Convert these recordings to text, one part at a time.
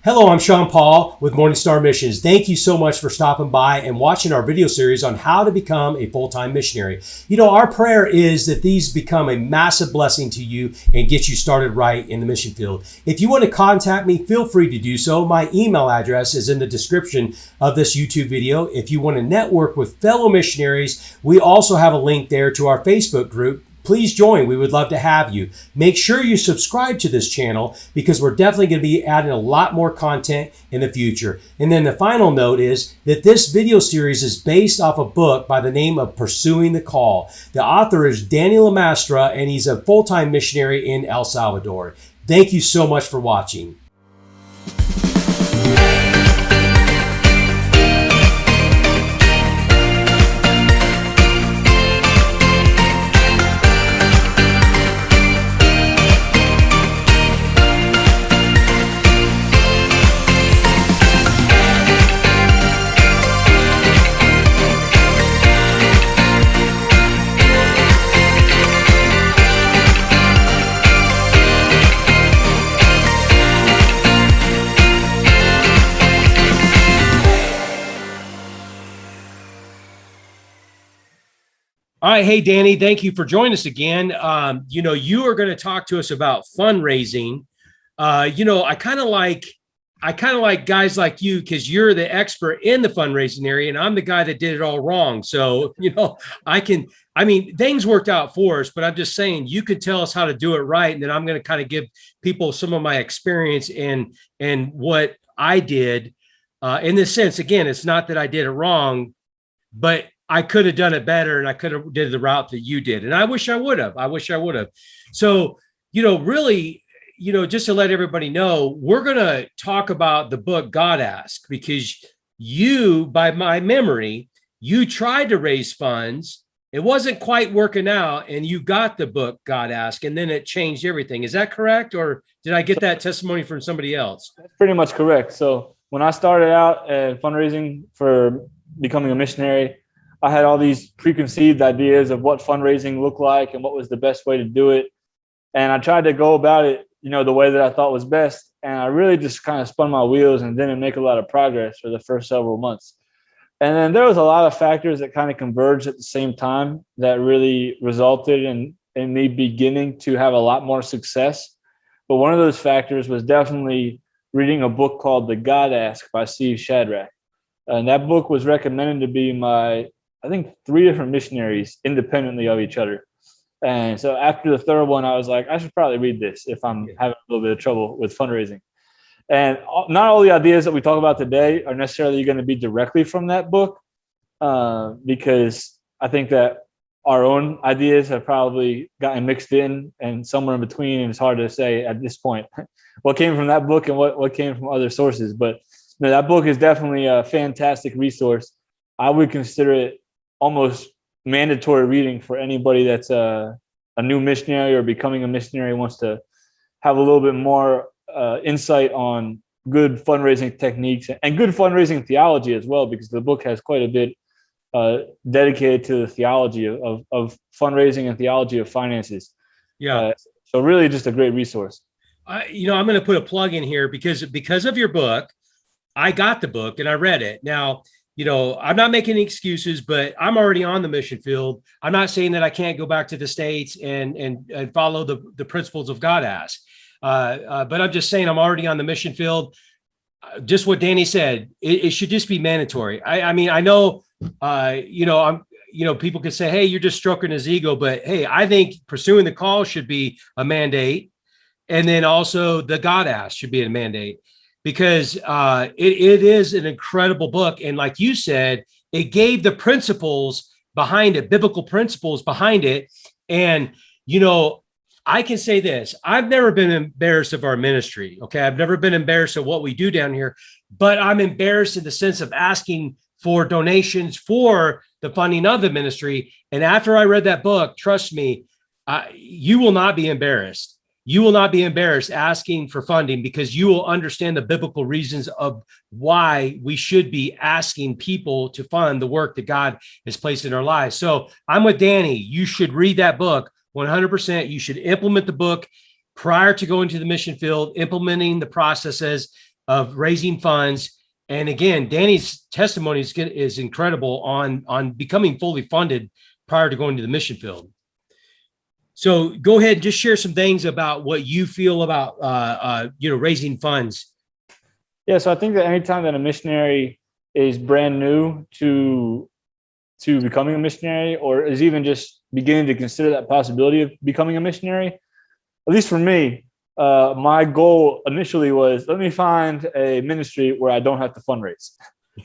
Hello, I'm Sean Paul with Morningstar Missions. Thank you so much for stopping by and watching our video series on how to become a full-time missionary. You know, our prayer is that these become a massive blessing to you and get you started right in the mission field. If you want to contact me, feel free to do so. My email address is in the description of this YouTube video. If you want to network with fellow missionaries, we also have a link there to our Facebook group. Please join. We would love to have you. Make sure you subscribe to this channel because we're definitely going to be adding a lot more content in the future. And then the final note is that this video series is based off a book by the name of Pursuing the Call. The author is Daniel Lamastra, and he's a full-time missionary in El Salvador. Thank you so much for watching. All right. Hey, Danny, thank you for joining us again. You are going to talk to us about fundraising. I kind of like guys like you because you're the expert in the fundraising area and I'm the guy that did it all wrong. So, things worked out for us, but I'm just saying you could tell us how to do it right. And then I'm going to kind of give people some of my experience and what I did in this sense. Again, it's not that I did it wrong, but I could have done it better and I could have did the route that you did. And I wish I would have. So, really, just to let everybody know, we're going to talk about the book God Asked, because you, by my memory, you tried to raise funds. It wasn't quite working out and you got the book God Asked and then it changed everything. Is that correct? Or did I get that testimony from somebody else? That's pretty much correct. So when I started out at fundraising for becoming a missionary, I had all these preconceived ideas of what fundraising looked like and what was the best way to do it. And I tried to go about it, the way that I thought was best. And I really just kind of spun my wheels and didn't make a lot of progress for the first several months. And then there was a lot of factors that kind of converged at the same time that really resulted in me beginning to have a lot more success. But one of those factors was definitely reading a book called The God Asked by Steve Shadrach. And that book was recommended to be I think 3 different missionaries independently of each other. And so after the third one, I was like, I should probably read this if I'm having a little bit of trouble with fundraising. And not all the ideas that we talk about today are necessarily going to be directly from that book, because I think that our own ideas have probably gotten mixed in and somewhere in between. And it's hard to say at this point what came from that book and what came from other sources. But that book is definitely a fantastic resource. I would consider it almost mandatory reading for anybody that's a new missionary or becoming a missionary, wants to have a little bit more insight on good fundraising techniques and good fundraising theology as well, because the book has quite a bit dedicated to the theology of fundraising and theology of finances. So really just a great resource. I'm going to put a plug in here because of your book. I got the book and I read it. Now, I'm not making any excuses, but I'm already on the mission field. I'm not saying that I can't go back to the States and follow the principles of God Asked. But I'm just saying I'm already on the mission field. Just what Danny said, it should just be mandatory. I know, people could say, hey, you're just stroking his ego. But hey, I think Pursuing the Call should be a mandate. And then also the God Asked should be a mandate. Because it is an incredible book. And like you said, it gave the principles behind it, biblical principles behind it. And, I can say this, I've never been embarrassed of our ministry. Okay. I've never been embarrassed of what we do down here, but I'm embarrassed in the sense of asking for donations for the funding of the ministry. And after I read that book, trust me, you will not be embarrassed. You will not be embarrassed asking for funding because you will understand the biblical reasons of why we should be asking people to fund the work that God has placed in our lives. So I'm with Danny. You should read that book 100%. You should implement the book prior to going to the mission field, implementing the processes. of raising funds. And again, Danny's testimony is incredible on becoming fully funded prior to going to the mission field. So go ahead and just share some things about what you feel about raising funds. Yeah, so I think that anytime that a missionary is brand new to becoming a missionary, or is even just beginning to consider that possibility of becoming a missionary, at least for me, my goal initially was, let me find a ministry where I don't have to fundraise.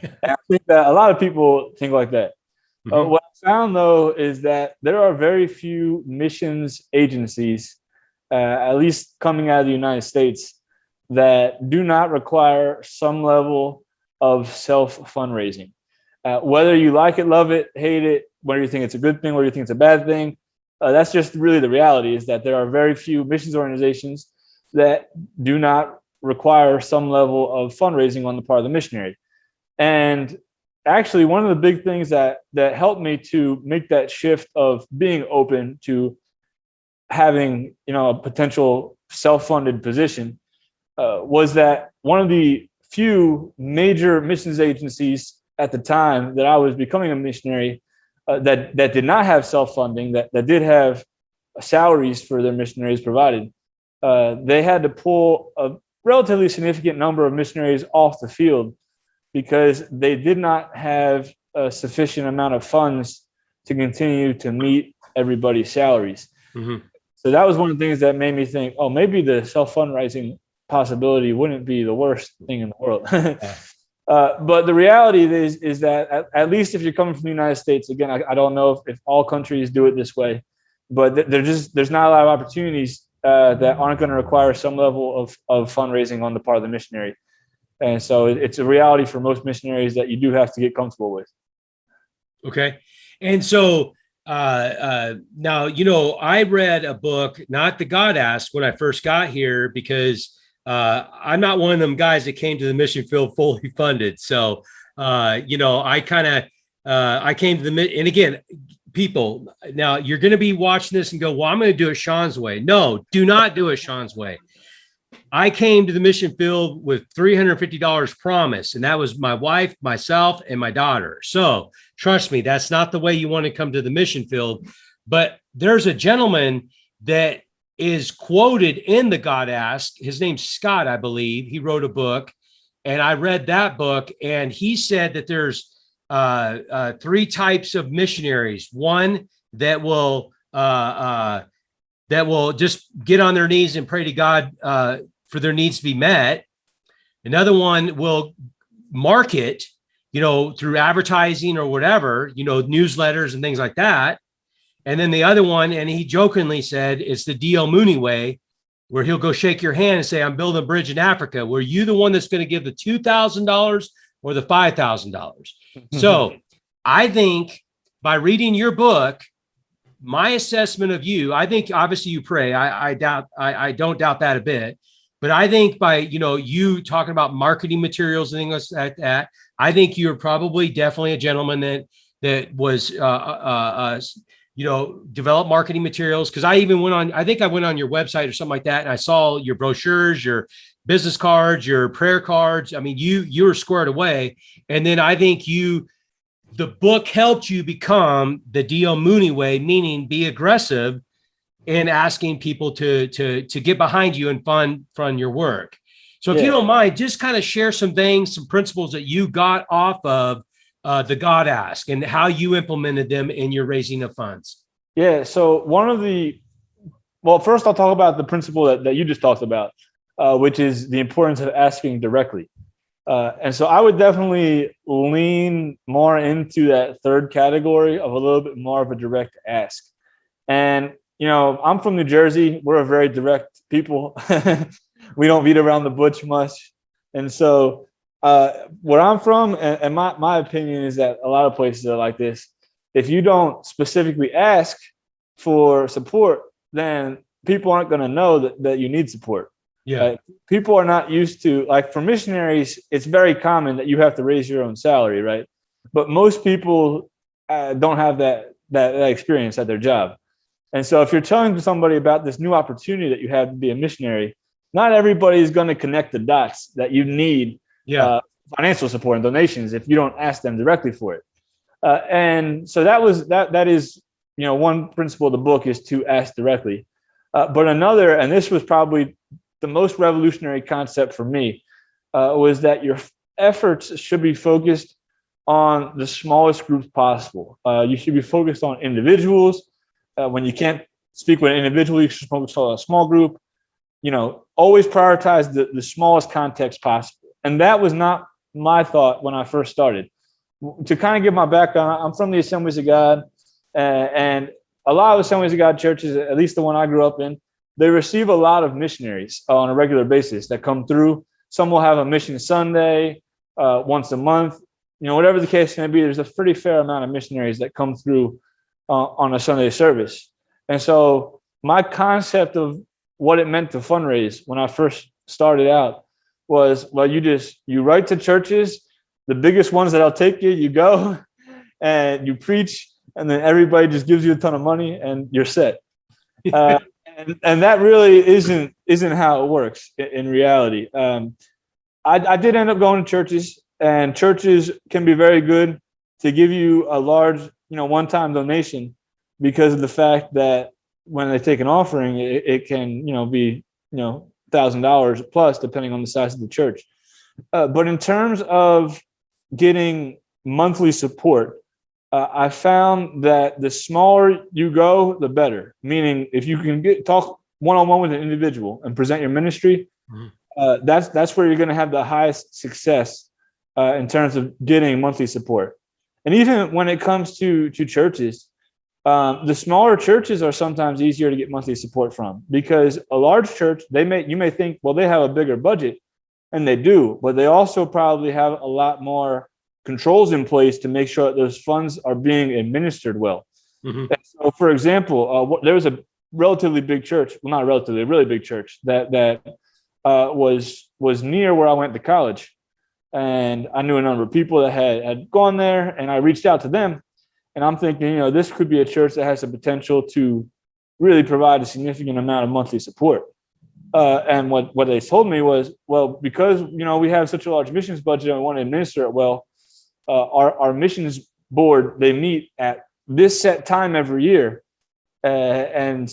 And I think that a lot of people think like that. Mm-hmm. What I found, though, is that there are very few missions agencies, at least coming out of the United States, that do not require some level of self-fundraising. Whether you like it, love it, hate it, whether you think it's a good thing, whether you think it's a bad thing, that's just really the reality, is that there are very few missions organizations that do not require some level of fundraising on the part of the missionary. And actually, one of the big things that helped me to make that shift of being open to having, a potential self-funded position was that one of the few major missions agencies at the time that I was becoming a missionary that did not have self-funding, that did have salaries for their missionaries provided, they had to pull a relatively significant number of missionaries off the field because they did not have a sufficient amount of funds to continue to meet everybody's salaries. Mm-hmm. So that was one of the things that made me think, oh, maybe the self-fundraising possibility wouldn't be the worst thing in the world. But the reality is that at least if you're coming from the United States, again, I don't know if all countries do it this way, but there's not a lot of opportunities that aren't going to require some level of fundraising on the part of the missionary. And so it's a reality for most missionaries that you do have to get comfortable with. Okay. And so now, I read a book, not the God Asked, when I first got here, because I'm not one of them guys that came to the mission field fully funded. So, I came to and again, people, now you're going to be watching this and go, well, I'm going to do it Sean's way. No, do not do it Sean's way. I came to the mission field with $350 promise, and that was my wife, myself, and my daughter. So trust me, that's not the way you want to come to the mission field. But there's a gentleman that is quoted in the God Asked. His name's Scott, I believe. He wrote a book, and I read that book, and he said that there's three types of missionaries. One that will just get on their knees and pray to God for their needs to be met. Another one will market, through advertising or whatever, newsletters and things like that. And then the other one, and he jokingly said, it's the D.L. Mooney way, where he'll go shake your hand and say, I'm building a bridge in Africa. Were you the one that's going to give the $2,000 or the $5,000? So I think by reading your book, my assessment of you, I think obviously you pray. I don't doubt that a bit. But I think by, you talking about marketing materials and things like that, I think you're probably definitely a gentleman that was, develop marketing materials. Cause I think I went on your website or something like that. And I saw your brochures, your business cards, your prayer cards. I mean, you were squared away. And then I think the book helped you become the D.L. Mooney way, meaning be aggressive in asking people to get behind you and fund your work. So if you don't mind, just kind of share some things, some principles that you got off of the God Asked and how you implemented them in your raising of funds. Yeah. So first I'll talk about the principle that you just talked about, which is the importance of asking directly. And so I would definitely lean more into that third category of a little bit more of a direct ask. And, I'm from New Jersey. We're a very direct people. We don't beat around the bush much. And so where I'm from, and my opinion is that a lot of places are like this. If you don't specifically ask for support, then people aren't going to know that you need support. Yeah. People are not used to, like, for missionaries, it's very common that you have to raise your own salary, right? But most people don't have that experience at their job. And so if you're telling somebody about this new opportunity that you have to be a missionary, not everybody is going to connect the dots that you need Yeah. financial support and donations if you don't ask them directly for it. And so that is, one principle of the book is to ask directly. But another, and this was probably the most revolutionary concept for me, was that your efforts should be focused on the smallest groups possible. You should be focused on individuals. When you can't speak with an individual, you should focus on a small group. Always prioritize the smallest context possible. And that was not my thought when I first started. To kind of give my background, I'm from the Assemblies of God, and a lot of Assemblies of God churches, at least the one I grew up in, they receive a lot of missionaries on a regular basis that come through. Some will have a mission Sunday once a month. Whatever the case may be, there's a pretty fair amount of missionaries that come through on a Sunday service. And so my concept of what it meant to fundraise when I first started out was, well, you write to churches, the biggest ones that'll take you, you go and you preach, and then everybody just gives you a ton of money and you're set. And that really isn't how it works in reality. I did end up going to churches, and churches can be very good to give you a large, one-time donation because of the fact that when they take an offering, it can, be, $1,000 plus, depending on the size of the church. But in terms of getting monthly support, I found that the smaller you go, the better. Meaning, if you can talk one-on-one with an individual and present your ministry, that's where you're going to have the highest success in terms of getting monthly support. And even when it comes to churches, the smaller churches are sometimes easier to get monthly support from, because a large church, you may think, well, they have a bigger budget, and they do, but they also probably have a lot more controls in place to make sure that those funds are being administered well. Mm-hmm. So, for example, there was a relatively big church, well, not relatively, a really big church that was near where I went to college. And I knew a number of people that had gone there, and I reached out to them. And I'm thinking, this could be a church that has the potential to really provide a significant amount of monthly support. And what they told me was, well, because, we have such a large missions budget and we want to administer it well, our missions board, they meet at this set time every year. And,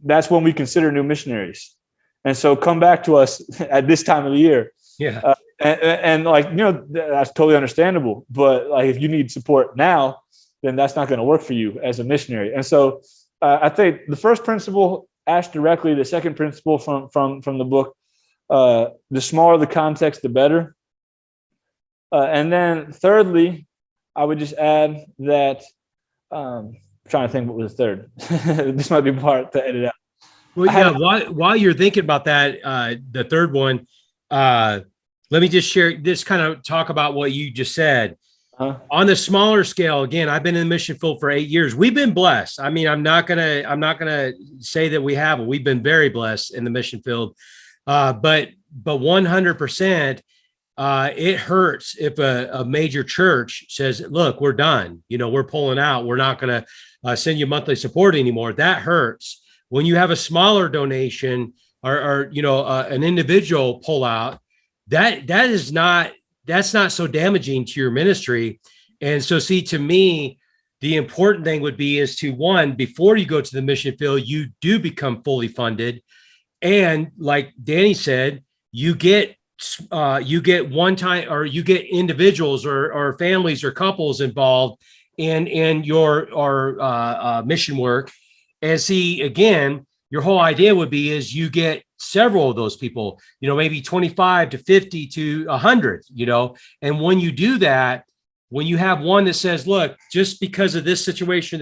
that's when we consider new missionaries. And so come back to us at this time of the year. Yeah. And that's totally understandable. But like, if you need support now, then that's not going to work for you as a missionary. And so I think the first principle, ask directly. The second principle from the book, the smaller the context, the better. And then thirdly, I would just add that, I'm trying to think what was the third. This might be part to edit out. Well, yeah, while you're thinking about that, the third one, let me just share this, kind of talk about what you just said. On the smaller scale, again, I've been in the mission field for 8 years. We've been blessed. I mean, I'm not gonna say that we haven't. We've been very blessed in the mission field. But 100%, it hurts if a major church says, look, we're done. We're pulling out. We're not going to send you monthly support anymore. That hurts. When you have a smaller donation or an individual pull out, that's not so damaging to your ministry. And so, see, to me, the important thing would be is to, one, before you go to the mission field, you do become fully funded. And like Danny said, you get one time, or you get individuals or families or couples involved in your mission work. And see, again, your whole idea would be is you get several of those people, maybe 25 to 50 to 100, and when you do that, when you have one that says, look, just because of this situation,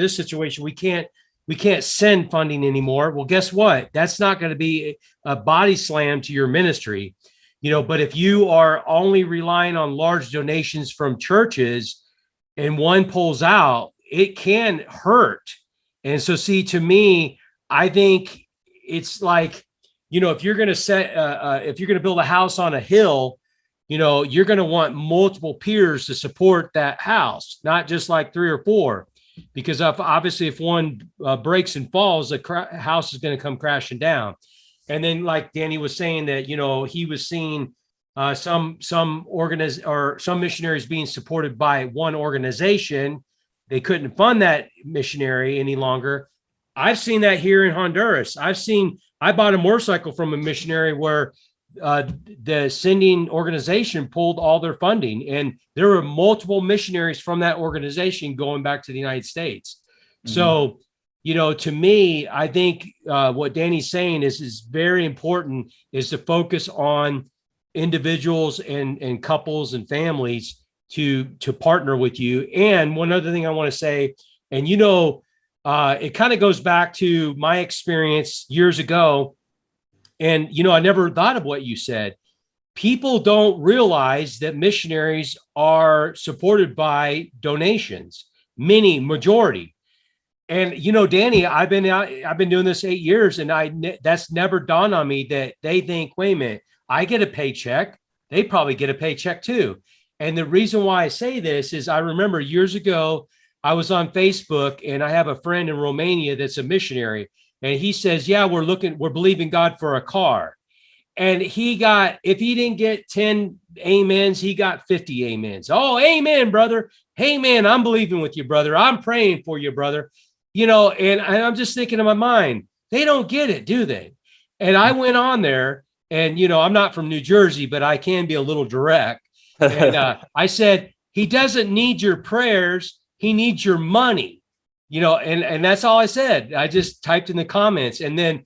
we can't send funding anymore. Well, guess what? That's not going to be a body slam to your ministry, but if you are only relying on large donations from churches and one pulls out, it can hurt. And so, see, to me, I think it's like, if you're going to if you're going to build a house on a hill, you're going to want multiple piers to support that house, not just like 3 or 4, because obviously if one breaks and falls, the house is going to come crashing down. And then, like Danny was saying, that he was seeing some some missionaries being supported by one organization. They couldn't fund that missionary any longer. I've seen that here in Honduras. I bought a motorcycle from a missionary where the sending organization pulled all their funding, and there were multiple missionaries from that organization going back to the United States. Mm-hmm. So, to me, I think what Danny's saying is very important, is to focus on individuals and couples and families to partner with you. And one other thing I want to say, and it kind of goes back to my experience years ago. And, I never thought of what you said. People don't realize that missionaries are supported by donations, majority. And, Danny, I've been doing this 8 years, and that's never dawned on me that they think, wait a minute, I get a paycheck. They probably get a paycheck too. And the reason why I say this is I remember years ago, I was on Facebook, and I have a friend in Romania that's a missionary. And he says, yeah, we're believing God for a car. And if he didn't get 10 amens, he got 50 amens. Oh, amen, brother. Hey, man, I'm believing with you, brother. I'm praying for you, brother. And I'm just thinking in my mind, they don't get it, do they? And I went on there, and, I'm not from New Jersey, but I can be a little direct. And I said, he doesn't need your prayers. He needs your money, and that's all I said. I just typed in the comments, and then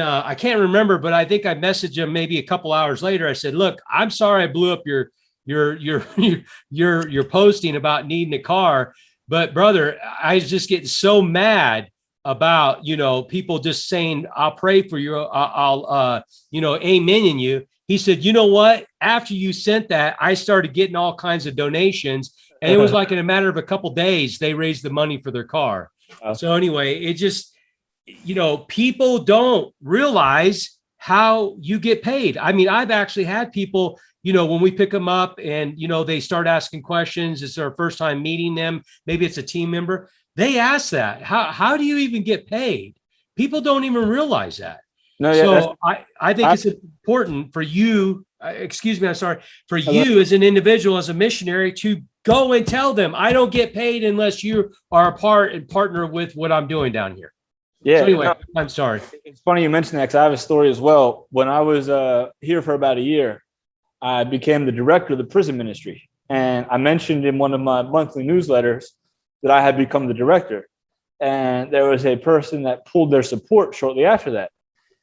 I can't remember, but I think I messaged him maybe a couple hours later. I said, look, I'm sorry I blew up your posting about needing a car, but brother, I was just getting so mad about, people just saying, I'll pray for you. I'll amen in you. He said, you know what? After you sent that, I started getting all kinds of donations. And it was like in a matter of a couple of days, they raised the money for their car. So anyway, it just, people don't realize how you get paid. I mean, I've actually had people, when we pick them up and, they start asking questions, it's their first time meeting them. Maybe it's a team member. They ask that, how do you even get paid? People don't even realize that. No, yeah, so I think it's important for you, for you as an individual, as a missionary, to go and tell them, I don't get paid unless you are a part and partner with what I'm doing down here. Yeah. So anyway, I'm sorry. It's funny you mentioned that, because I have a story as well. When I was here for about a year, I became the director of the prison ministry. And I mentioned in one of my monthly newsletters that I had become the director. And there was a person that pulled their support shortly after that.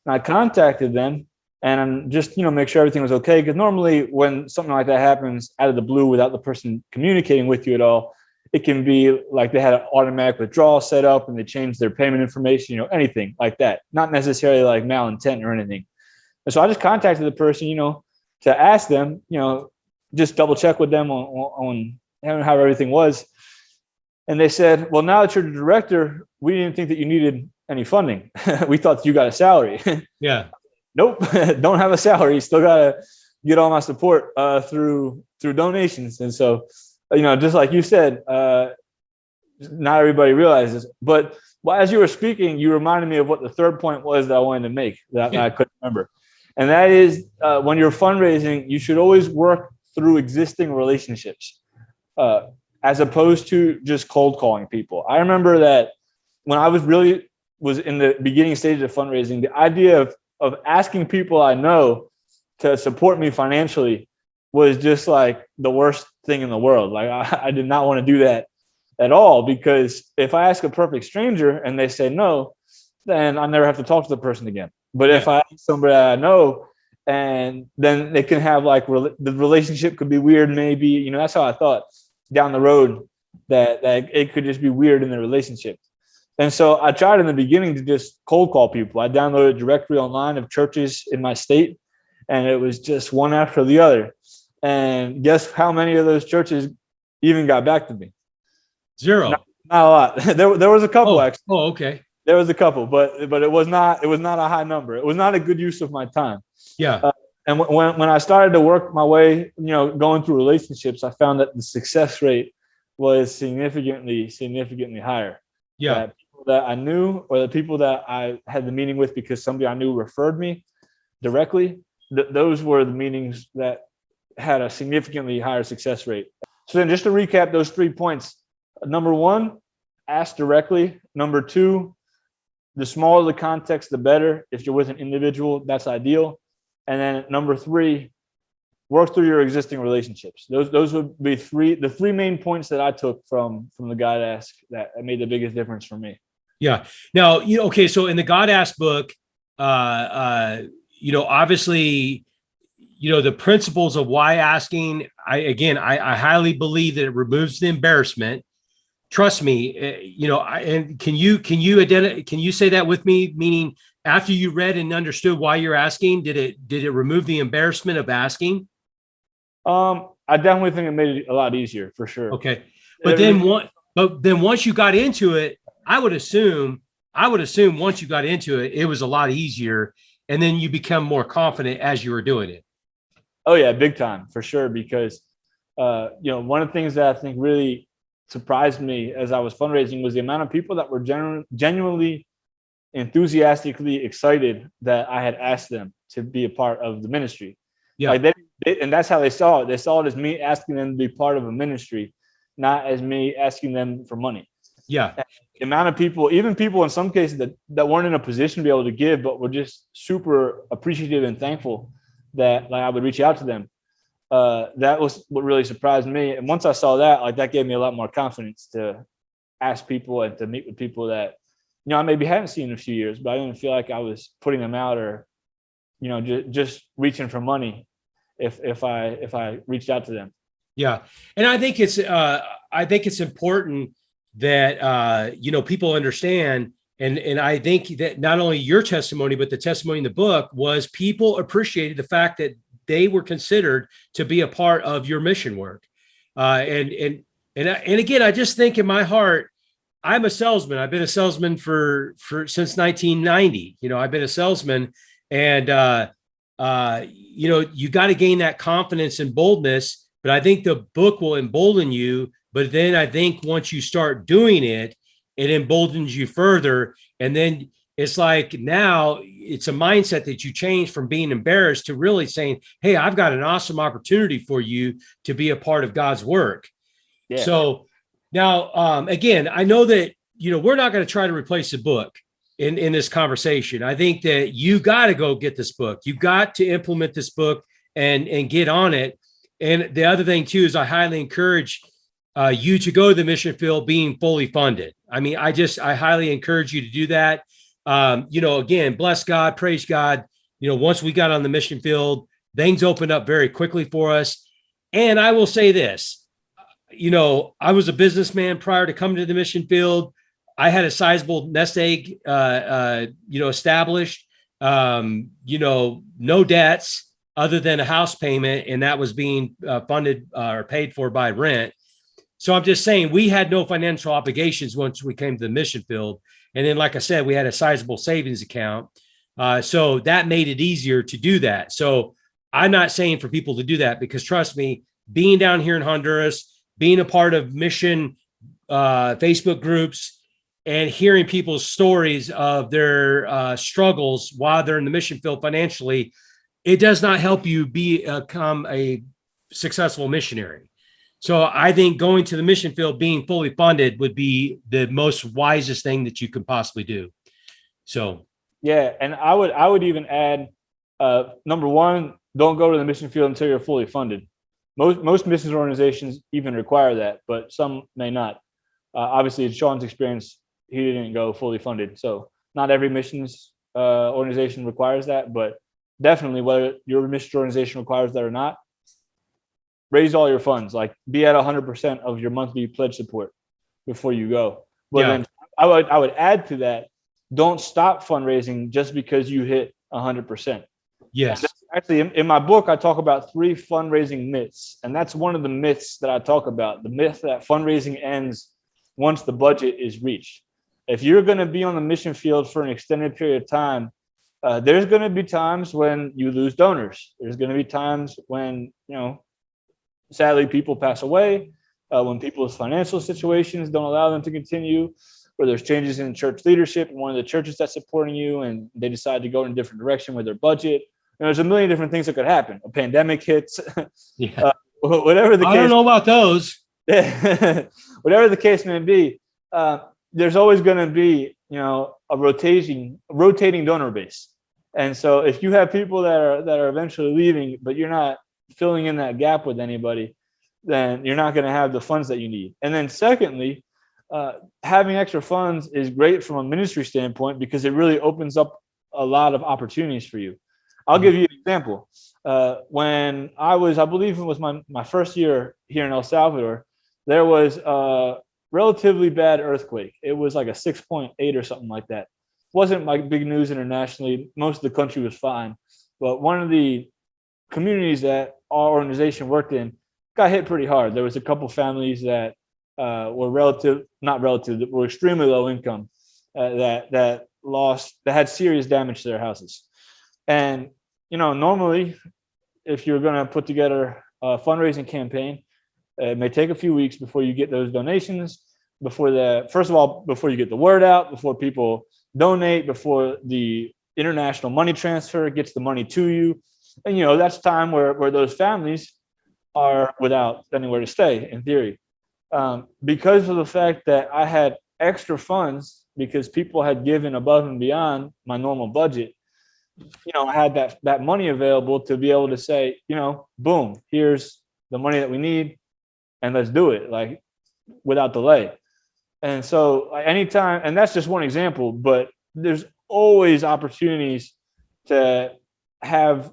And I contacted them and just, make sure everything was okay. Because normally when something like that happens out of the blue without the person communicating with you at all, it can be like they had an automatic withdrawal set up and they changed their payment information, anything like that. Not necessarily like malintent or anything. And so I just contacted the person, to ask them, just double check with them on how everything was. And they said, well, now that you're the director, we didn't think that you needed any funding. We thought you got a salary. Yeah. Nope. Don't have a salary. Still got to get all my support through donations. And so, just like you said, not everybody realizes. But as you were speaking, you reminded me of what the third point was that I wanted to make that I couldn't remember. And that is when you're fundraising, you should always work through existing relationships as opposed to just cold calling people. I remember that when I was in the beginning stage of fundraising, the idea of asking people I know to support me financially was just like the worst thing in the world. Like I did not want to do that at all, because if I ask a perfect stranger and they say no, then I never have to talk to the person again. But if I ask somebody I know, and then they can have like the relationship could be weird, maybe, that's how I thought down the road that it could just be weird in the relationship. And so I tried in the beginning to just cold call people. I downloaded a directory online of churches in my state, and it was just one after the other. And guess how many of those churches even got back to me? Zero. Not a lot. There was a couple, actually. Oh, okay. There was a couple, but it was not a high number. It was not a good use of my time. Yeah. And when I started to work my way, going through relationships, I found that the success rate was significantly higher. Yeah. that I knew or the people that I had the meeting with because somebody I knew referred me directly, those were the meetings that had a significantly higher success rate. So then just to recap those 3 points, number one, ask directly. Number two, the smaller the context, the better. If you're with an individual, that's ideal. And then number three, work through your existing relationships. Those would be the three main points that I took from the God Ask that made the biggest difference for me. Yeah. Now, okay. So in the God Ask book, obviously, the principles of why asking, I highly believe that it removes the embarrassment. Trust me, and can you say that with me? Meaning after you read and understood why you're asking, did it remove the embarrassment of asking? I definitely think it made it a lot easier for sure. Okay. But then once you got into it, I would assume once you got into it, it was a lot easier. And then you become more confident as you were doing it. Oh yeah, big time for sure. Because, one of the things that I think really surprised me as I was fundraising was the amount of people that were genuinely enthusiastically excited that I had asked them to be a part of the ministry. Yeah. Like and that's how they saw it. They saw it as me asking them to be part of a ministry, not as me asking them for money. Yeah. The amount of people, even people in some cases that weren't in a position to be able to give, but were just super appreciative and thankful that I would reach out to them. That was what really surprised me. And once I saw that, that gave me a lot more confidence to ask people and to meet with people that, I maybe hadn't seen in a few years, but I didn't feel like I was putting them out or, just reaching for money if I reached out to them. Yeah. And I think it's important that, people understand. And I think that not only your testimony, but the testimony in the book was people appreciated the fact that they were considered to be a part of your mission work. And again, I just think in my heart, I'm a salesman. I've been a salesman for since 1990. I've been a salesman, and you got to gain that confidence and boldness. But I think the book will embolden you. But then I think once you start doing it, it emboldens you further. And then it's like now it's a mindset that you change from being embarrassed to really saying, hey, I've got an awesome opportunity for you to be a part of God's work. Yeah. So now, again, I know that, we're not going to try to replace the book in this conversation. I think that you got to go get this book. You got to implement this book and get on it. And the other thing too, is I highly encourage you to go to the mission field being fully funded. I mean, I highly encourage you to do that. Again, bless God, praise God. Once we got on the mission field, things opened up very quickly for us. And I will say this, I was a businessman prior to coming to the mission field. I had a sizable nest egg, established, no debts other than a house payment. And that was being funded or paid for by rent. So I'm just saying we had no financial obligations once we came to the mission field. And then, like I said, we had a sizable savings account. So that made it easier to do that. So I'm not saying for people to do that because trust me, being down here in Honduras, being a part of mission Facebook groups and hearing people's stories of their struggles while they're in the mission field financially, it does not help you become a successful missionary. So I think going to the mission field being fully funded would be the most wisest thing that you could possibly do. So yeah, and I would even add, number one, don't go to the mission field until you're fully funded. Most missions organizations even require that, but some may not. Obviously, in Sean's experience, he didn't go fully funded, so not every missions organization requires that, but definitely whether your mission organization requires that or not, raise all your funds, be at 100% of your monthly pledge support before you go. But then I would add to that, don't stop fundraising just because you hit 100%. Yes. Actually, in my book, I talk about 3 fundraising myths. And that's one of the myths that I talk about. The myth that fundraising ends once the budget is reached. If you're going to be on the mission field for an extended period of time, there's going to be times when you lose donors. There's going to be times when, sadly, people pass away, when people's financial situations don't allow them to continue, or there's changes in church leadership in one of the churches that's supporting you, and they decide to go in a different direction with their budget. There's a million different things that could happen. A pandemic hits, Yeah. Whatever the case. I don't know about those. Whatever the case may be, there's always going to be, a rotating donor base. And so if you have people that are eventually leaving, but you're not filling in that gap with anybody, then you're not going to have the funds that you need. And then secondly, having extra funds is great from a ministry standpoint because it really opens up a lot of opportunities for you. I'll give you an example. When I believe it was my first year here in El Salvador, there was a relatively bad earthquake. It was like a 6.8 or something like that. Wasn't like big news internationally. Most of the country was fine. But one of the communities that our organization worked in got hit pretty hard. There was a couple families that were extremely low income that had serious damage to their houses. And, normally if you're going to put together a fundraising campaign, it may take a few weeks before you get those donations, before you get the word out, before people donate, before the international money transfer gets the money to you. And, that's time where those families are without anywhere to stay, in theory. Because of the fact that I had extra funds because people had given above and beyond my normal budget, I had that money available to be able to say, boom, here's the money that we need, and let's do it, like, without delay. And so anytime, and that's just one example, but there's always opportunities to have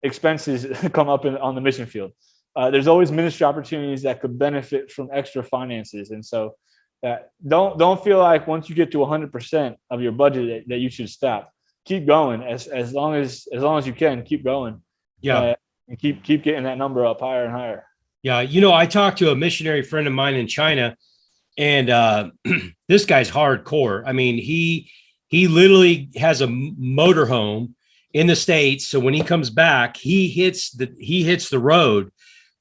expenses come up on the mission field. There's always ministry opportunities that could benefit from extra finances. And so don't feel like once you get to 100% of your budget that you should stop. Keep going as long as you can. Keep going. Yeah. And keep getting that number up higher and higher. Yeah. I talked to a missionary friend of mine in China, and this guy's hardcore. I mean, he literally has a motorhome in the States. So when he comes back, he hits the road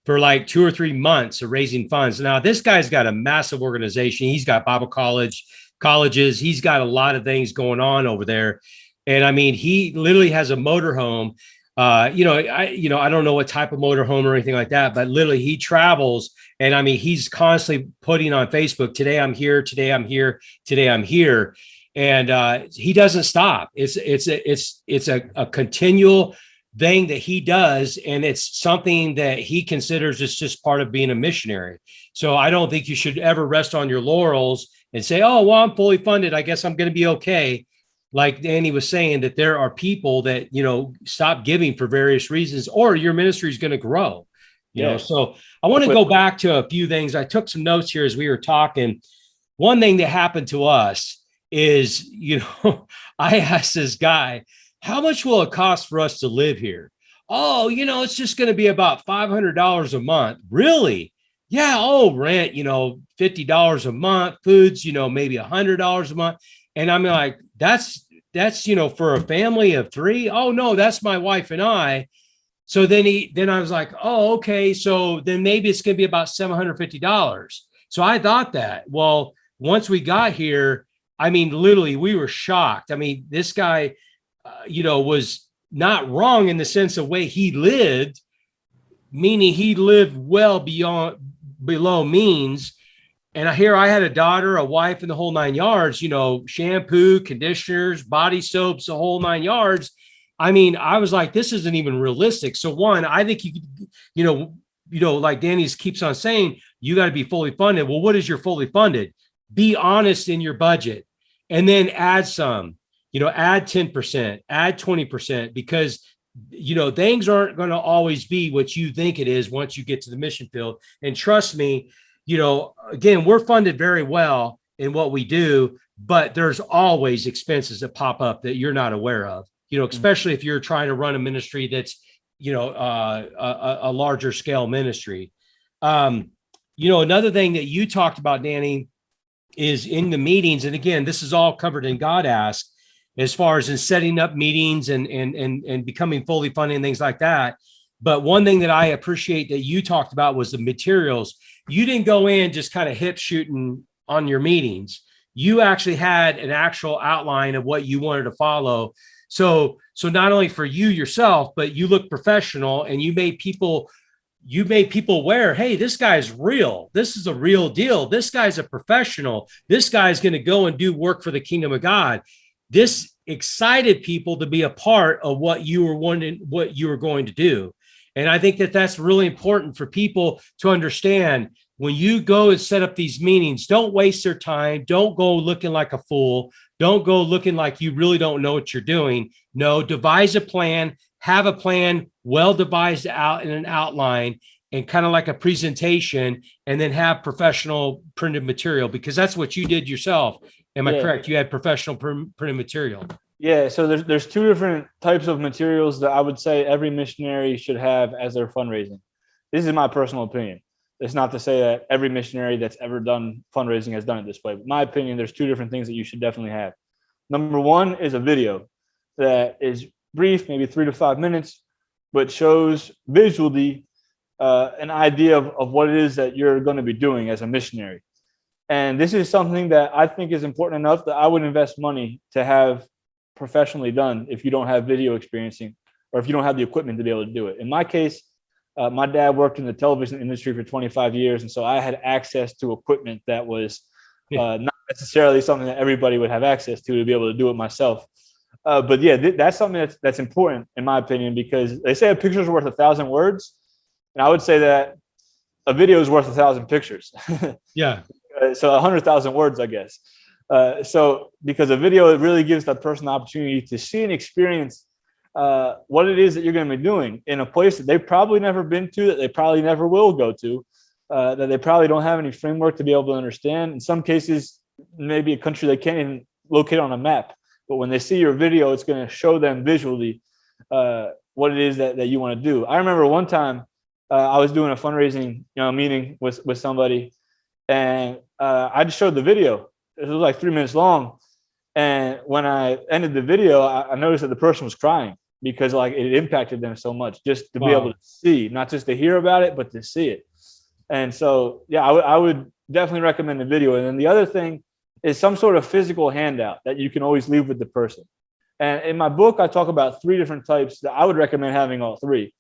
for like 2 or 3 months of raising funds. Now, this guy's got a massive organization. He's got Bible colleges. He's got a lot of things going on over there. And I mean, he literally has a motorhome. I don't know what type of motorhome or anything like that, but literally he travels. And I mean, he's constantly putting on Facebook, today I'm here, today I'm here, today I'm here. And he doesn't stop. It's a continual thing that he does. And it's something that he considers is just part of being a missionary. So I don't think you should ever rest on your laurels and say, oh, well, I'm fully funded, I guess I'm going to be okay. Like Danny was saying, that there are people that, stop giving for various reasons, or your ministry is going to grow, So I want to go back to a few things. I took some notes here as we were talking. One thing that happened to us is, I asked this guy, how much will it cost for us to live here? Oh, it's just going to be about $500 a month. Really? Yeah. Oh, rent, $50 a month, foods, maybe $100 a month. And I'm like, that's, for a family of 3. Oh no, that's my wife and I. So then I was like, oh, okay. So then maybe it's going to be about $750. So I thought that. Well, once we got here, I mean, literally we were shocked. I mean, this guy, was not wrong in the sense of way he lived, meaning he lived well below means. And I had a daughter, a wife, and the whole 9 yards, shampoo, conditioners, body soaps, the whole 9 yards. I mean, I was like, this isn't even realistic. So one, I think like Danny keeps on saying, you got to be fully funded. Well, what is your fully funded? Be honest in your budget, and then add some, add 10%, add 20%, because things aren't going to always be what you think it is once you get to the mission field. And trust me, again, we're funded very well in what we do, but there's always expenses that pop up that you're not aware of, especially if you're trying to run a ministry that's, a larger scale ministry. Another thing that you talked about, Danny, is in the meetings. And again, this is all covered in God Ask, as far as in setting up meetings and becoming fully funded and things like that. But one thing that I appreciate that you talked about was the materials. You didn't go in just kind of hip shooting on your meetings. You actually had an actual outline of what you wanted to follow. So not only for you yourself, but you look professional, and you made people aware, hey, this guy's real. This is a real deal. This guy's a professional. This guy's going to go and do work for the kingdom of God. This excited people to be a part of what you were wanting, what you were going to do. And I think that that's really important for people to understand. When you go and set up these meetings, don't waste their time. Don't go looking like a fool. Don't go looking like you really don't know what you're doing. No, devise a plan, have a plan well devised out in an outline, and kind of like a presentation, and then have professional printed material, because that's what you did yourself. Am I correct? You had professional printed material. Yeah, so there's two different types of materials that I would say every missionary should have as their fundraising. This is my personal opinion. It's not to say that every missionary that's ever done fundraising has done it this way. But my opinion, there's two different things that you should definitely have. Number one is a video that is brief, maybe 3 to 5 minutes, but shows visually an idea of what it is that you're going to be doing as a missionary. And this is something that I think is important enough that I would invest money to have professionally done if you don't have video experiencing, or if you don't have the equipment to be able to do it. In my case, my dad worked in the television industry for 25 years. And so I had access to equipment that was not necessarily something that everybody would have access to be able to do it myself. But yeah, that's something that's important in my opinion, because they say a picture is worth 1,000 words. And I would say that a video is worth 1,000 pictures. Yeah. So 100,000 words, I guess. So because a video, it really gives that person the opportunity to see and experience what it is that you're going to be doing in a place that they've probably never been to, that they probably never will go to, that they probably don't have any framework to be able to understand. In some cases, maybe a country they can't even locate on a map. But when they see your video, it's going to show them visually what it is that you want to do. I remember one time I was doing a fundraising meeting with somebody, and I just showed the video. It was like 3 minutes long. And when I ended the video, I noticed that the person was crying, because like it impacted them so much just to be able to see, not just to hear about it, but to see it. And so, yeah, I would definitely recommend the video. And then the other thing is some sort of physical handout that you can always leave with the person. And in my book, I talk about 3 different types that I would recommend having all 3.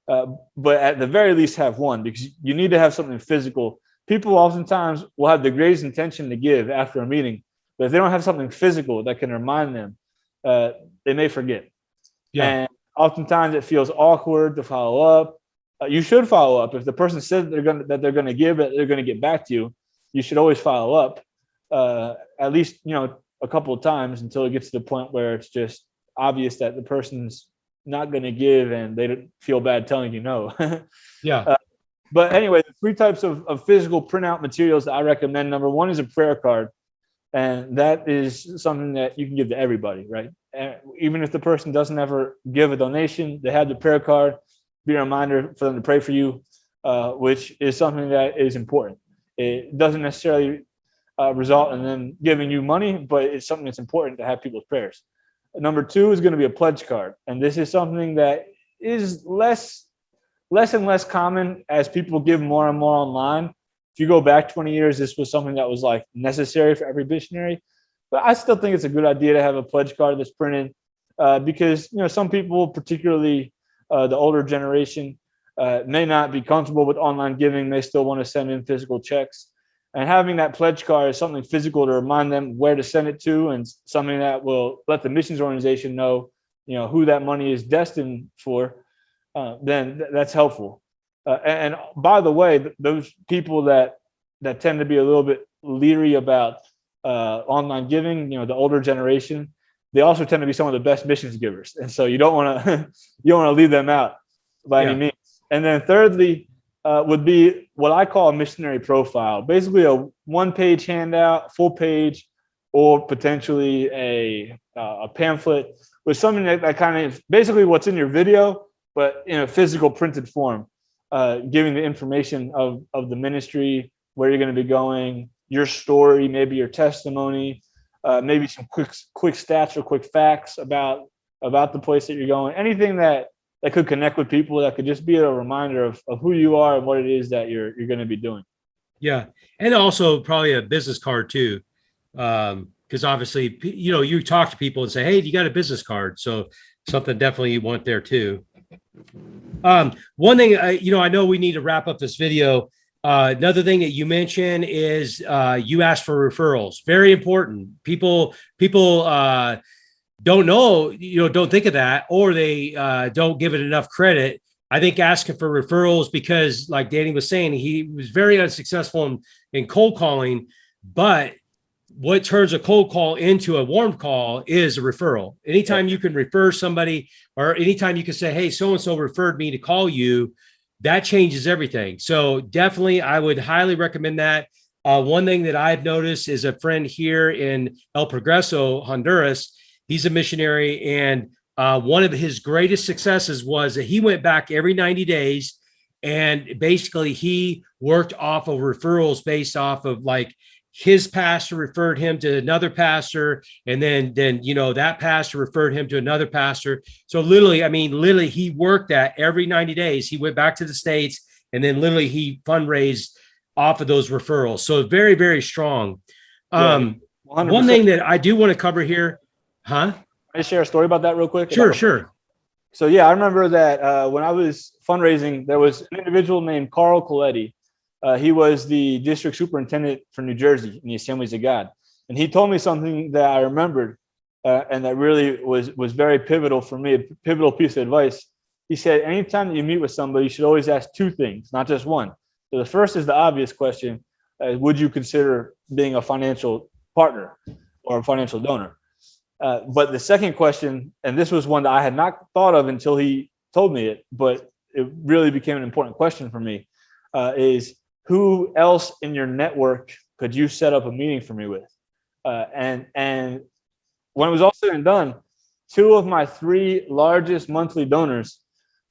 But at the very least have one, because you need to have something physical. People oftentimes will have the greatest intention to give after a meeting, but if they don't have something physical that can remind them, they may forget. Yeah. And oftentimes it feels awkward to follow up. You should follow up. If the person said that they're going to give it, they're going to get back to you. You should always follow up, at least a couple of times, until it gets to the point where it's just obvious that the person's not going to give and they don't feel bad telling you no. Yeah. But anyway, the 3 types of physical printout materials that I recommend. Number one is a prayer card. And that is something that you can give to everybody, right? And even if the person doesn't ever give a donation, they have the prayer card, be a reminder for them to pray for you, which is something that is important. It doesn't necessarily result in them giving you money, but it's something that's important to have people's prayers. Number 2 is going to be a pledge card. And this is something that is less and less common as people give more and more online. If you go back 20 years, this was something that was like necessary for every missionary. But I still think it's a good idea to have a pledge card that's printed, because some people, particularly the older generation, may not be comfortable with online giving. They still want to send in physical checks. And having that pledge card is something physical to remind them where to send it to, and something that will let the missions organization know, who that money is destined for. Then that's helpful. And by the way, those people that tend to be a little bit leery about online giving, the older generation, they also tend to be some of the best missions givers, and so you don't want to leave them out by any means. And then thirdly would be what I call a missionary profile, basically a 1-page handout, full page, or potentially a pamphlet with something that kind of basically what's in your video, but in a physical printed form. Giving the information of the ministry, where you're going to be going, your story, maybe your testimony, maybe some quick stats or quick facts about the place that you're going. Anything that could connect with people, that could just be a reminder of who you are and what it is that you're going to be doing. Yeah. And also probably a business card too. Because obviously, you talk to people and say, hey, you got a business card. So something definitely you want there too. One thing, I know we need to wrap up this video. Another thing that you mentioned is you asked for referrals. Very important. People don't know, don't think of that, or they don't give it enough credit. I think asking for referrals, because like Danny was saying, he was very unsuccessful in cold calling, but what turns a cold call into a warm call is a referral. Anytime you can refer somebody, or anytime you can say, hey, so-and-so referred me to call you, that changes everything. So definitely, I would highly recommend that. One thing that I've noticed is a friend here in El Progreso, Honduras. He's a missionary, and one of his greatest successes was that he went back every 90 days, and basically he worked off of referrals based off of like his pastor referred him to another pastor, and then that pastor referred him to another pastor. So literally he worked that every 90 days. He went back to the States, and then literally he fundraised off of those referrals. So very, very strong. Yeah, One 100%. thing that I do want to cover here, huh? Can I share a story about that real quick? Sure. So yeah, I remember that when I was fundraising, there was an individual named Carl Coletti. He was the district superintendent for New Jersey in the Assemblies of God, and he told me something that I remembered, and that really was very pivotal for me. A pivotal piece of advice. He said, anytime that you meet with somebody, you should always ask two things, not just one. So the first is the obvious question: would you consider being a financial partner or a financial donor? But the second question, and this was one that I had not thought of until he told me it, but it really became an important question for me, is who else in your network could you set up a meeting for me with? And when it was all said and done, two of my three largest monthly donors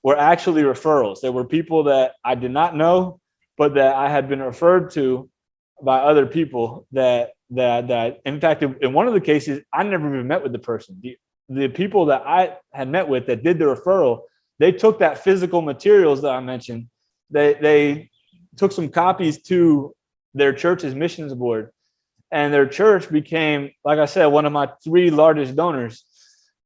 were actually referrals. They were people that I did not know, but that I had been referred to by other people that in fact, in one of the cases, I never even met with the person. The people that I had met with that did the referral, they took that physical materials that I mentioned. They took some copies to their church's missions board, and their church became, like I said, one of my three largest donors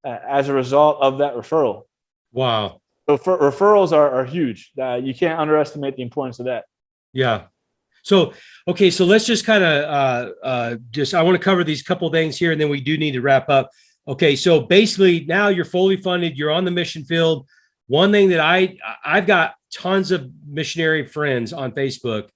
as a result of that referral. Wow. So referrals are huge. You can't underestimate the importance of that. Yeah. So, okay. So let's just kind of I want to cover these couple things here, and then we do need to wrap up. Okay. So basically now you're fully funded. You're on the mission field. One thing that I've got tons of missionary friends on Facebook.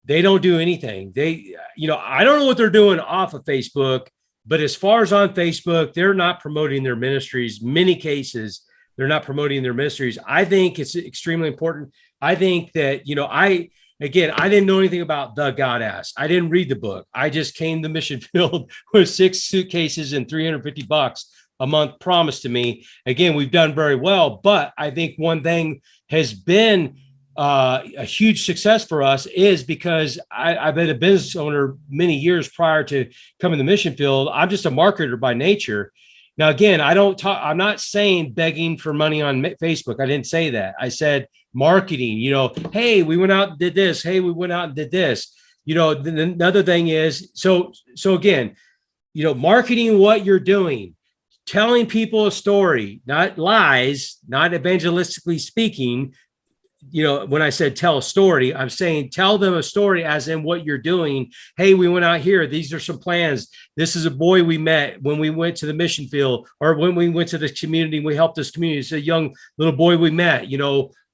They don't do anything. I don't know what they're doing off of Facebook, but as far as on Facebook, they're not promoting their ministries. Many cases, they're not promoting their ministries. I think it's extremely important. I think that, I didn't know anything about the God Ass. I didn't read the book. I just came to mission field with 6 suitcases and $350 a month promised to me. Again, we've done very well, but I think one thing has been a huge success for us is because I've been a business owner many years prior to coming to the mission field. I'm just a marketer by nature. Now, again, I'm not saying begging for money on Facebook. I didn't say that. I said marketing, hey, we went out and did this. Hey, we went out and did this. Another thing is, so again, marketing what you're doing, telling people a story, not lies, not evangelistically speaking. When I said tell a story, I'm saying tell them a story as in what you're doing. Hey, we went out here. These are some plans. This is a boy we met when we went to the mission field, or when we went to the community. We helped this community. It's a young little boy we met.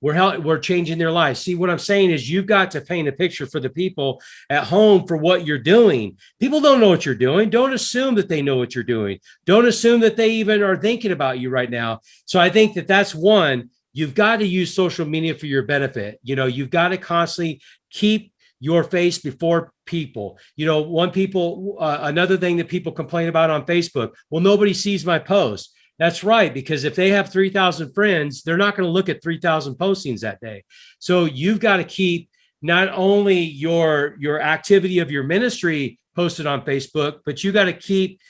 We're changing their lives. See, what I'm saying is you've got to paint a picture for the people at home for what you're doing. People don't know what you're doing. Don't assume that they know what you're doing. Don't assume that they even are thinking about you right now. So I think that that's one. You've got to use social media for your benefit. You've got to constantly keep your face before people. Another thing that people complain about on Facebook, well, nobody sees my post. That's right, because if they have 3,000 friends, they're not going to look at 3,000 postings that day. So you've got to keep not only your activity of your ministry posted on Facebook, but you got to keep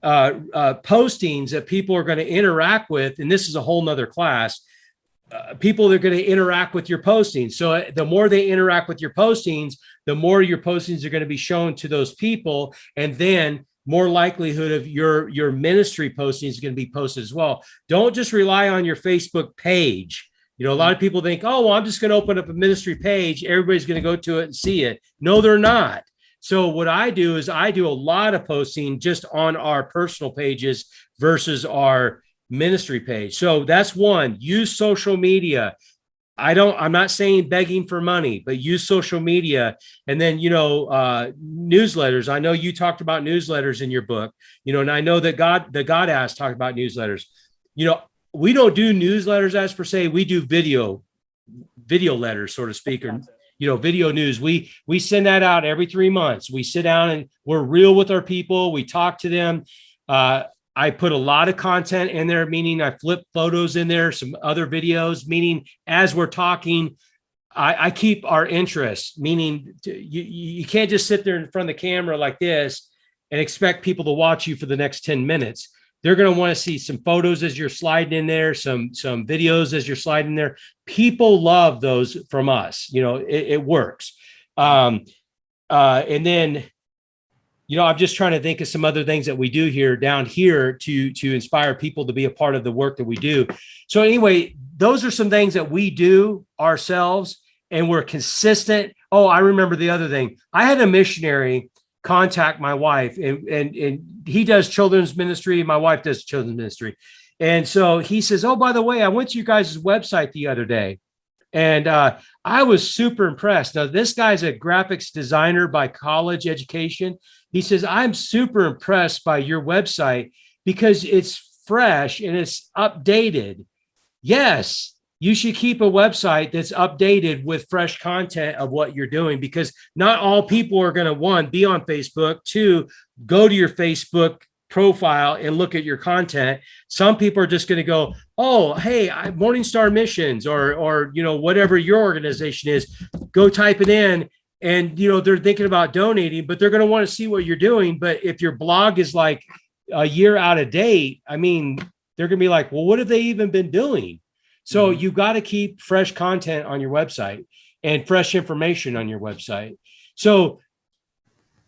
postings that people are going to interact with. And this is a whole nother class. people that are going to interact with your postings. So the more they interact with your postings, the more your postings are going to be shown to those people, and then more likelihood of your ministry postings is going to be posted as well. Don't just rely on your Facebook page. You know, a lot of people think, oh, well, I'm just going to open up a ministry page. Everybody's going to go to it and see it. No, they're not. So what I do is I do a lot of posting just on our personal pages versus our ministry page. So that's one. Use social media. I'm not saying begging for money, but use social media. And then, newsletters. I know you talked about newsletters in your book, and I know that the God asked talked about newsletters. We don't do newsletters as per se. We do video letters, so to speak, or video news. We send that out every 3 months. We sit down and we're real with our people. We talk to them. I put a lot of content in there, meaning I flip photos in there, some other videos, meaning as we're talking, I keep our interest, meaning you can't just sit there in front of the camera like this and expect people to watch you for the next 10 minutes. They're going to want to see some photos as you're sliding in there, some videos as you're sliding there. People love those from us. It works. And then, I'm just trying to think of some other things that we do down here to inspire people to be a part of the work that we do. So anyway, those are some things that we do ourselves, and we're consistent. Oh, I remember the other thing. I had a missionary contact my wife, and he does children's ministry. My wife does children's ministry. And so he says, oh, by the way, I went to you guys' website the other day. And I was super impressed. Now, this guy's a graphics designer by college education. He says, I'm super impressed by your website because it's fresh and it's updated. Yes, you should keep a website that's updated with fresh content of what you're doing, because not all people are going to, one, be on Facebook, two, go to your Facebook profile and look at your content. Some people are just going to go, oh, hey, Morning Star Missions or whatever your organization is, go type it in. And, they're thinking about donating, but they're going to want to see what you're doing. But if your blog is like a year out of date, I mean, they're going to be like, well, what have they even been doing? So you got to keep fresh content on your website and fresh information on your website. So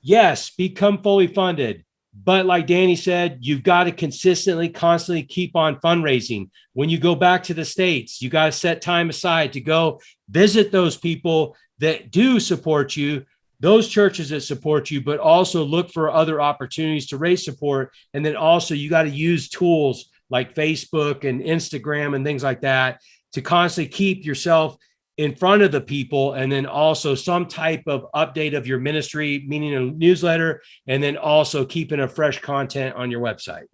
yes, become fully funded. But like Danny said, you've got to constantly keep on fundraising. When you go back to the States, you got to set time aside to go visit those people that do support you, those churches that support you, but also look for other opportunities to raise support. And then also you got to use tools like Facebook and Instagram and things like that to constantly keep yourself in front of the people, and then also some type of update of your ministry, meaning a newsletter, and then also keeping a fresh content on your website.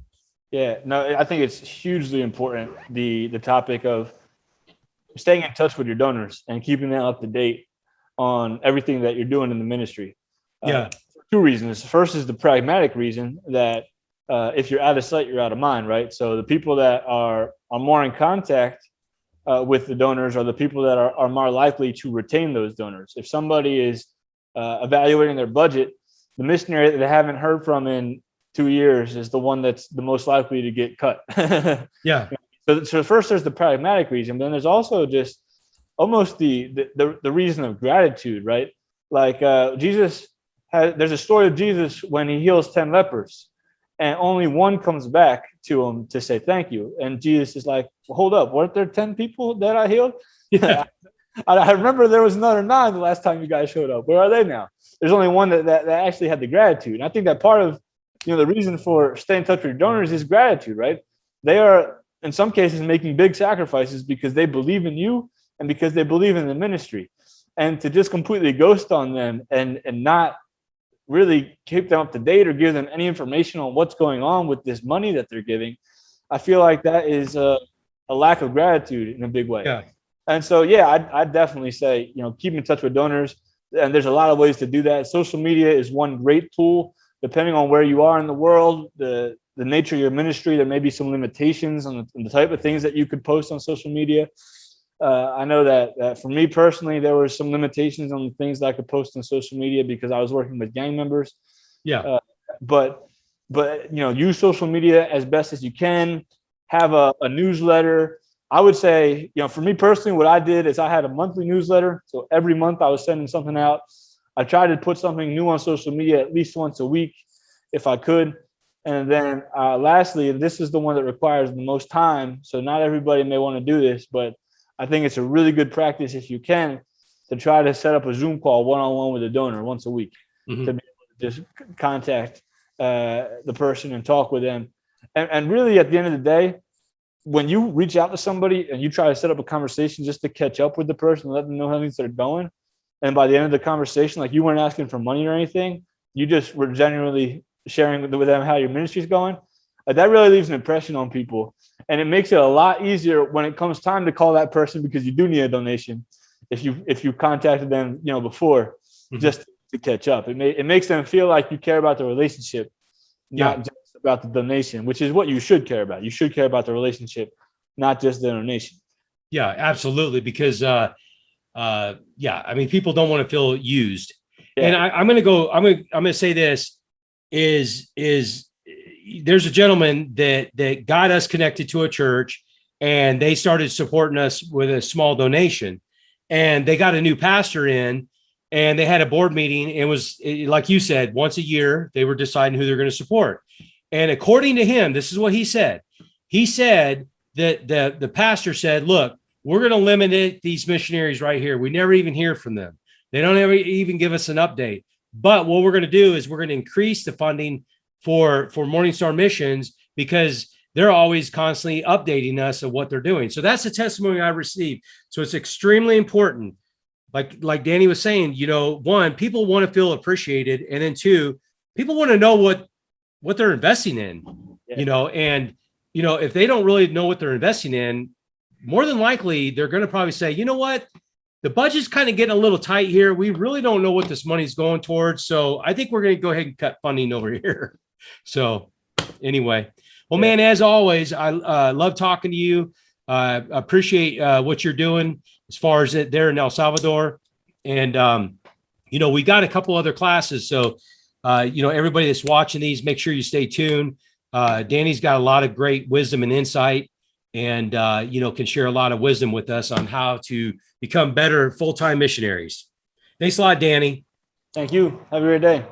Yeah, no, I think it's hugely important, the topic of staying in touch with your donors and keeping them up to date on everything that you're doing in the ministry. Yeah. For two reasons. First is the pragmatic reason that if you're out of sight, you're out of mind, right? So the people that are more in contact with the donors are the people that are more likely to retain those donors. If somebody is evaluating their budget, the missionary that they haven't heard from in 2 years is the one that's the most likely to get cut. Yeah. So first there's the pragmatic reason, but then there's also just almost the reason of gratitude, right? Like there's a story of Jesus when he heals 10 lepers, and only one comes back to him to say thank you. And Jesus is like, well, hold up, weren't there 10 people that I healed? Yeah. I remember there was another 9 the last time you guys showed up. Where are they now? There's only one that actually had the gratitude. And I think that part of the reason for staying in touch with your donors is gratitude, right? They are in some cases making big sacrifices because they believe in you and because they believe in the ministry. And to just completely ghost on them and not really keep them up to date or give them any information on what's going on with this money that they're giving, I feel like that is a lack of gratitude in a big way. Yeah. And so, yeah, I'd definitely say, keep in touch with donors. And there's a lot of ways to do that. Social media is one great tool, depending on where you are in the world, the nature of your ministry. There may be some limitations on the type of things that you could post on social media. I know that for me personally, there were some limitations on the things that I could post on social media because I was working with gang members. Yeah. But use social media as best as you can. Have a newsletter. I would say, for me personally, what I did is I had a monthly newsletter. So every month I was sending something out. I tried to put something new on social media at least once a week if I could. And then lastly, this is the one that requires the most time. So not everybody may want to do this, but I think it's a really good practice if you can to try to set up a Zoom call one-on-one with a donor once a week to be able to just contact the person and talk with them. And really at the end of the day, when you reach out to somebody and you try to set up a conversation just to catch up with the person, let them know how things are going, and by the end of the conversation, like you weren't asking for money or anything, you just were genuinely sharing with them how your ministry is going, that really leaves an impression on people. And it makes it a lot easier when it comes time to call that person, because you do need a donation if you contacted them before, just to catch up. It makes them feel like you care about the relationship, not just about the donation, which is what you should care about. You should care about the relationship, not just the donation. Yeah, absolutely. Because I mean, people don't want to feel used. Yeah. And I'm going to say this is there's a gentleman that got us connected to a church, and they started supporting us with a small donation, and they got a new pastor in, and they had a board meeting. It was, like you said, once a year, they were deciding who they're going to support. And according to him, this is what he said. He said that the pastor said, look, we're going to eliminate these missionaries right here. We never even hear from them. They don't ever even give us an update. But what we're going to do is we're going to increase the funding for Morning Star Missions, because they're always constantly updating us of what they're doing. So that's the testimony I received. So it's extremely important. Like Danny was saying, one, people want to feel appreciated. And then two, people want to know what they're investing in, and, if they don't really know what they're investing in, more than likely, they're going to probably say, you know what, the budget's kind of getting a little tight here. We really don't know what this money's going towards. So I think we're going to go ahead and cut funding over here. So anyway, well, man, as always, I love talking to you. Appreciate what you're doing as far as it there in El Salvador. And, we got a couple other classes. So, everybody that's watching these, make sure you stay tuned. Danny's got a lot of great wisdom and insight, and, can share a lot of wisdom with us on how to become better full-time missionaries. Thanks a lot, Danny. Thank you. Have a great day.